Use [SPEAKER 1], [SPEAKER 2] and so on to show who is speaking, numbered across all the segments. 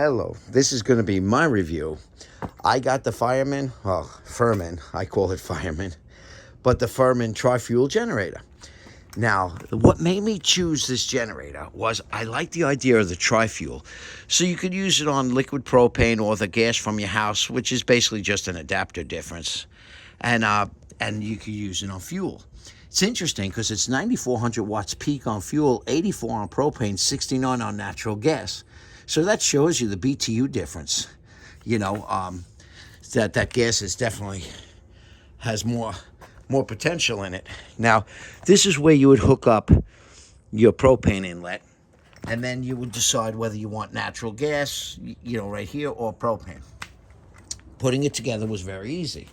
[SPEAKER 1] Hello, this is going to be my review. I got the Firman, well, Firman, I call it Fireman, but the Firman tri-fuel generator. Now, what made me choose this generator was I like the idea of the tri-fuel. So you could use it on liquid propane or the gas from your house, which is basically just an adapter difference. And you could use it on fuel. It's interesting because it's 9,400 watts peak on fuel, 84 on propane, 69 on natural gas. So that shows you the BTU difference. You know, that gas is definitely has more potential in it. Now, this is where you would hook up your propane inlet, and then you would decide whether you want natural gas, right here, or propane. Putting it together was very easy.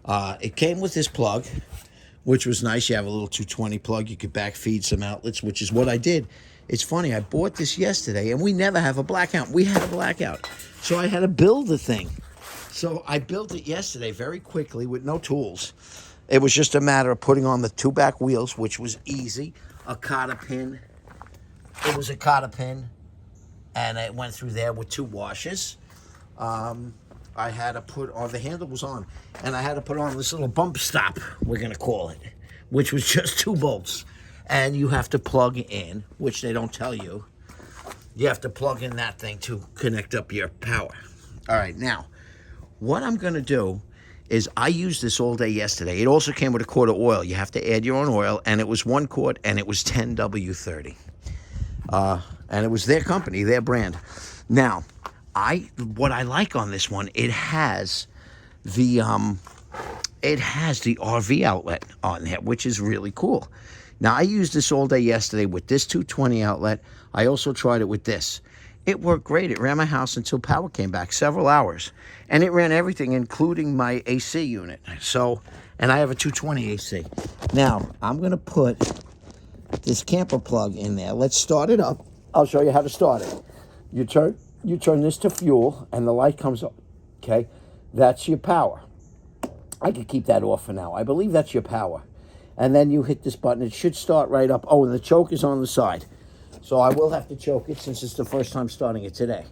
[SPEAKER 1] It came with this plug, which was nice. You have a little 220 plug. You could backfeed some outlets, which is what I did. It's funny, I bought this yesterday, and we never have a blackout. We had a blackout, so I had to build the thing. So I built it yesterday very quickly with no tools. It was just a matter of putting on the two back wheels, which was easy. A cotter pin. It was a cotter pin, and it went through there with two washers. I had to put on, the handle was on, and I had to put on this little bump stop, we're going to call it, which was just 2 bolts. And you have to plug in, which they don't tell you. You have to plug in that thing to connect up your power. All right, now, what I'm going to do is I used this all day yesterday. It also came with a quart of oil. You have to add your own oil, and it was 1 quart, and it was 10W30. And it was their company, their brand. Now, what I like on this one, it has the RV outlet on there, which is really cool. Now, I used this all day yesterday with this 220 outlet. I also tried it with this. It worked great. It ran my house until power came back, several hours. And it ran everything, including my AC unit. So, and I have a 220 AC. Now, I'm going to put this camper plug in there. Let's start it up. I'll show you how to start it. You turn this to fuel, and the light comes up. Okay? That's your power. I could keep that off for now. I believe that's your power. And then you hit this button. It should start right up. Oh, and the choke is on the side. So I will have to choke it since it's the first time starting it today.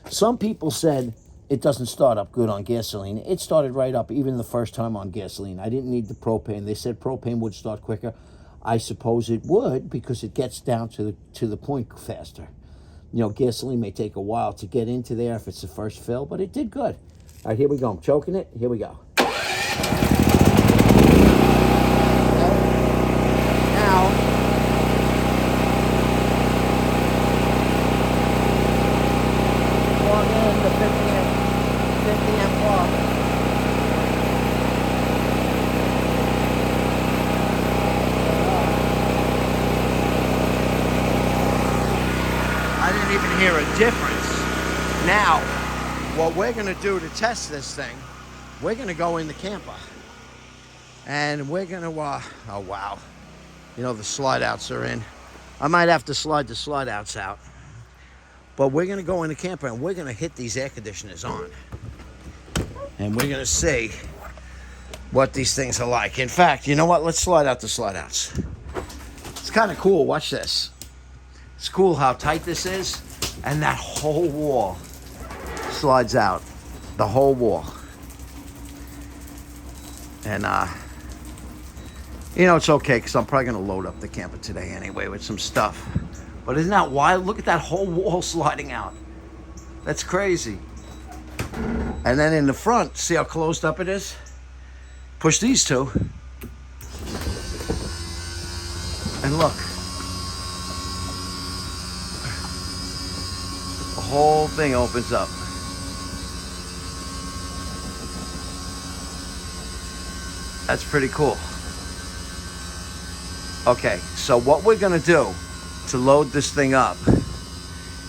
[SPEAKER 1] Some people said it doesn't start up good on gasoline. It started right up even the first time on gasoline. I didn't need the propane. They said propane would start quicker. I suppose it would because it gets down to the point faster. Gasoline may take a while to get into there if it's the first fill, but it did good. All right, here we go. I'm choking it. Here we go. I didn't even hear a difference. Now, what we're going to do to test this thing, we're going to go in the camper. And we're going to, oh wow, the slide outs are in. I might have to slide the slide outs out. But we're going to go in the camper and we're going to hit these air conditioners on. And we're going to see what these things are like. In fact, you know what? Let's slide out the slide outs. It's kind of cool. Watch this. It's cool how tight this is. And that whole wall slides out. The whole wall. And, it's okay because I'm probably going to load up the camper today anyway with some stuff. But isn't that wild? Look at that whole wall sliding out. That's crazy. And then in the front, see how closed up it is? Push these two. And look. The whole thing opens up. That's pretty cool. Okay, so what we're going to do to load this thing up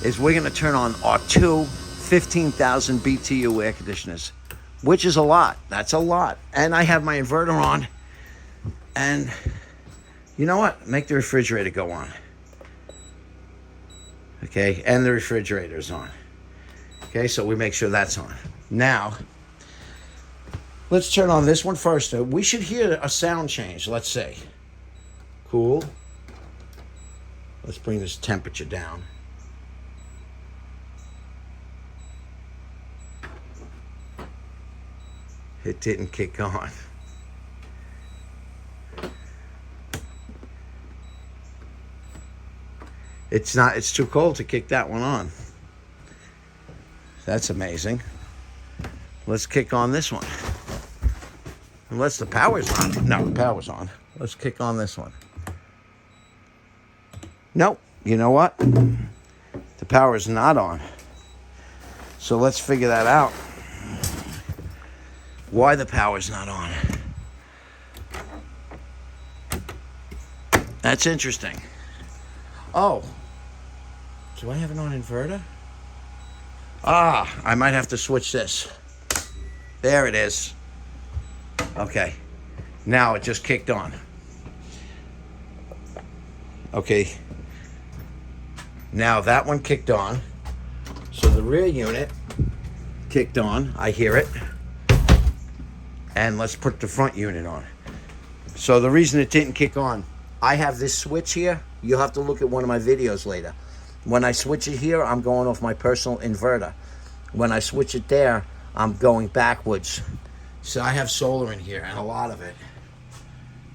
[SPEAKER 1] is we're going to turn on our two 15,000 BTU air conditioners, which is a lot. That's a lot. And I have my inverter on. And you know what? Make the refrigerator go on. Okay, and the refrigerator's on. Okay, so we make sure that's on. Now, let's turn on this one first. We should hear a sound change, let's say. Cool. Let's bring this temperature down. it didn't kick on. It's too cold to kick that one on. That's amazing. Let's kick on this one. Unless the power's on. No, the power's on. Let's kick on this one. Nope. You know what? The power's not on. So let's figure that out. Why the power's not on. That's interesting. Oh. Do I have it on inverter? Ah, I might have to switch this. There it is. Okay. Now it just kicked on. Okay. Now that one kicked on. So the rear unit kicked on. I hear it. And let's put the front unit on. So the reason it didn't kick on, I have this switch here. You'll have to look at one of my videos later. When I switch it here, I'm going off my personal inverter. When I switch it there, I'm going backwards. So I have solar in here, and a lot of it.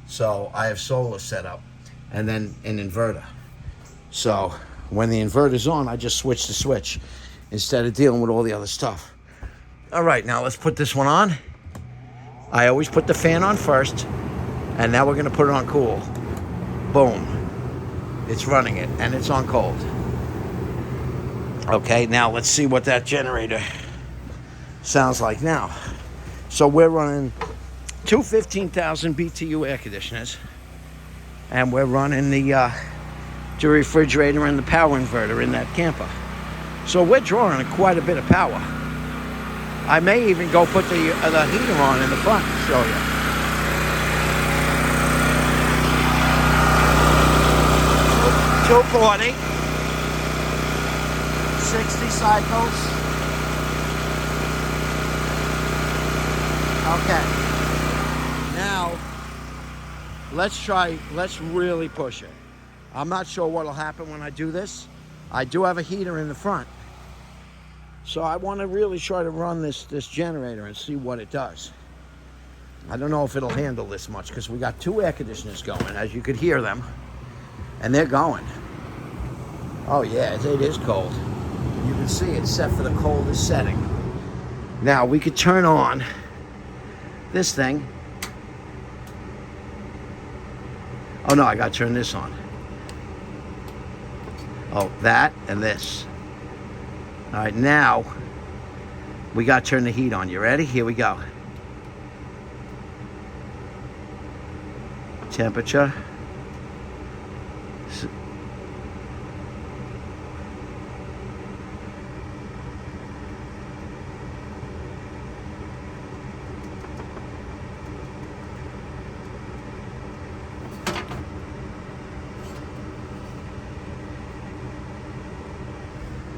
[SPEAKER 1] So I have solar set up, and then an inverter. So when the inverter's on, I just switch the switch instead of dealing with all the other stuff. All right, now let's put this one on. I always put the fan on first, and now we're gonna put it on cool. Boom. It's running it, and it's on cold. Okay, now let's see what that generator sounds like now. So we're running two 15,000 BTU air conditioners, and we're running the refrigerator and the power inverter in that camper. So we're drawing quite a bit of power. I may even go put the heater on in the front to show you. $240, 60 cycles. Okay. Now, let's really push it. I'm not sure what'll happen when I do this. I do have a heater in the front. So I want to really try to run this generator and see what it does. I don't know if it'll handle this much because we got two air conditioners going, as you could hear them. And they're going. Oh yeah, it is cold. You can see it's set for the coldest setting. Now we could turn on this thing. Oh no, I gotta turn this on. Oh, that and this. All right, now we gotta turn the heat on. You ready? Here we go. Temperature.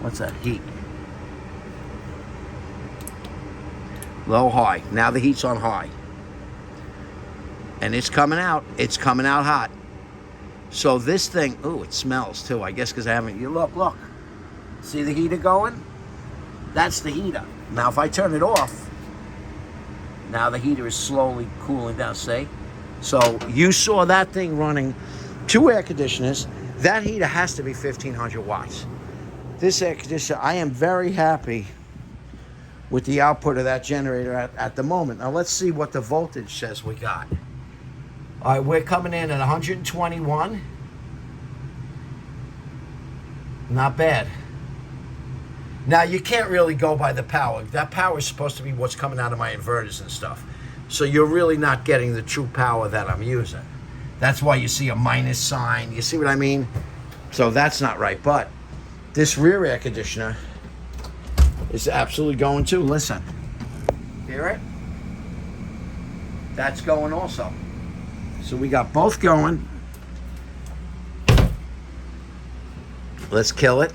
[SPEAKER 1] What's that? Heat. Low, high. Now the heat's on high. And it's coming out. It's coming out hot. So this thing, ooh, it smells too. I guess because I haven't, you look. See the heater going? That's the heater. Now if I turn it off, now the heater is slowly cooling down, see? So you saw that thing running two air conditioners. That heater has to be 1,500 watts. This air conditioner, I am very happy with the output of that generator at the moment. Now let's see what the voltage says we got. All right, we're coming in at 121. Not bad. Now you can't really go by the power. That power is supposed to be what's coming out of my inverters and stuff. So you're really not getting the true power that I'm using. That's why you see a minus sign. You see what I mean? So that's not right. But this rear air conditioner is absolutely going too. Listen. Hear it? That's going also. So we got both going. Let's kill it.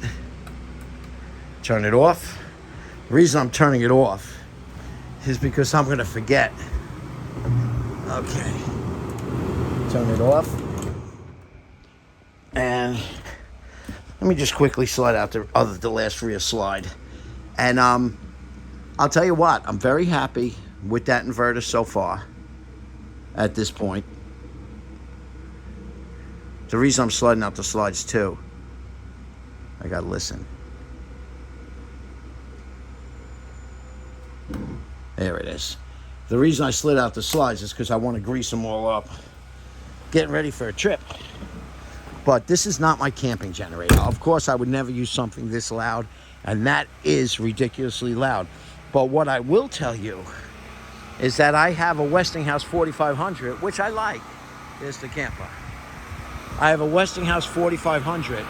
[SPEAKER 1] Turn it off. The reason I'm turning it off is because I'm going to forget. Okay. Turn it off. And let me just quickly slide out the last rear slide. And I'll tell you what, I'm very happy with that inverter so far at this point. The reason I'm sliding out the slides too, I gotta listen. There it is. The reason I slid out the slides is because I want to grease them all up. Getting ready for a trip. But this is not my camping generator. Of course, I would never use something this loud, and that is ridiculously loud. But what I will tell you is that I have a Westinghouse 4500, which I like. There's the camper. I have a Westinghouse 4500,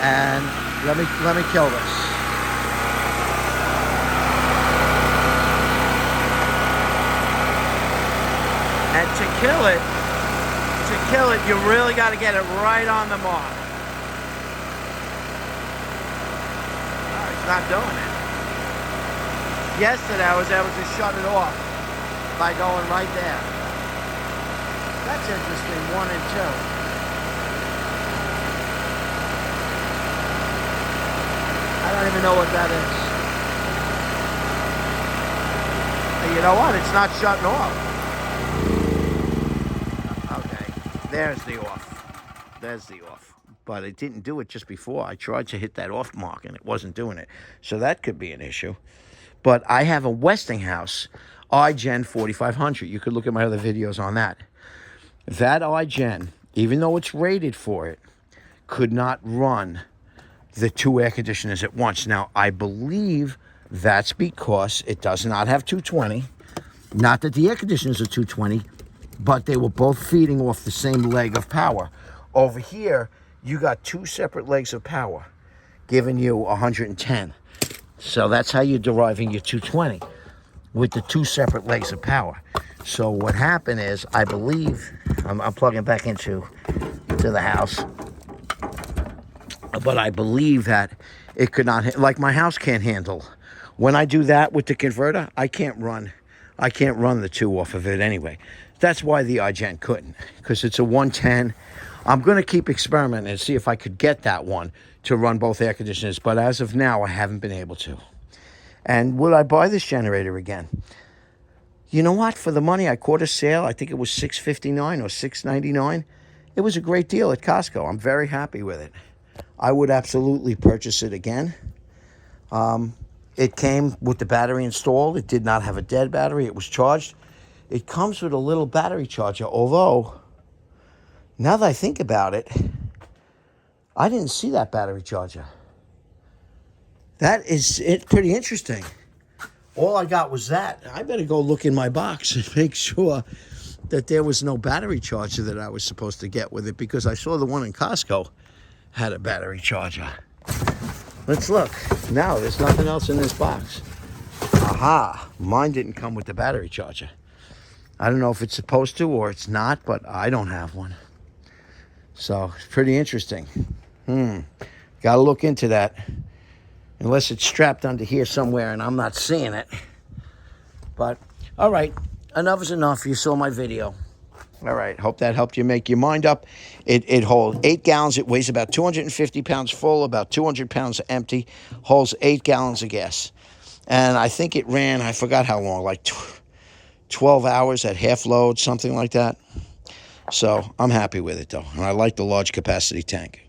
[SPEAKER 1] and let me kill this. And to kill it, you really got to get it right on the mark. Oh, it's not doing it. Yesterday, I was able to shut it off by going right there. That's interesting, 1 and 2. I don't even know what that is. And you know what? It's not shutting off. There's the off. There's the off. But it didn't do it just before. I tried to hit that off mark and it wasn't doing it. So that could be an issue. But I have a Westinghouse iGen 4500. You could look at my other videos on that. That iGen, even though it's rated for it, could not run the 2 air conditioners at once. Now, I believe that's because it does not have 220. Not that the air conditioners are 220, but they were both feeding off the same leg of power. Over here, you got 2 separate legs of power, giving you 110. So that's how you're deriving your 220, with the 2 separate legs of power. So what happened is, I believe, I'm plugging back into the house, but I believe that it could not, like my house can't handle. When I do that with the converter, I can't run the 2 off of it anyway. That's why the iGen couldn't, because it's a 110. I'm going to keep experimenting and see if I could get that one to run both air conditioners, but as of now, I haven't been able to. And would I buy this generator again? You know what? For the money, I caught a sale. I think it was $6.59 or $6.99. It was a great deal at Costco. I'm very happy with it. I would absolutely purchase it again. It came with the battery installed. It did not have a dead battery. It was charged. It comes with a little battery charger, although, now that I think about it, I didn't see that battery charger. That is pretty interesting. All I got was that. I better go look in my box and make sure that there was no battery charger that I was supposed to get with it, because I saw the one in Costco had a battery charger. Let's look. No, there's nothing else in this box. Aha, mine didn't come with the battery charger. I don't know if it's supposed to or it's not, but I don't have one. So it's pretty interesting. Got to look into that. Unless it's strapped under here somewhere and I'm not seeing it. But, all right, enough is enough. You saw my video. All right, hope that helped you make your mind up. It holds 8 gallons. It weighs about 250 pounds full, about 200 pounds empty. Holds 8 gallons of gas. And I think it ran, I forgot how long, like 12 hours at half load, something like that. So I'm happy with it, though. And I like the large capacity tank.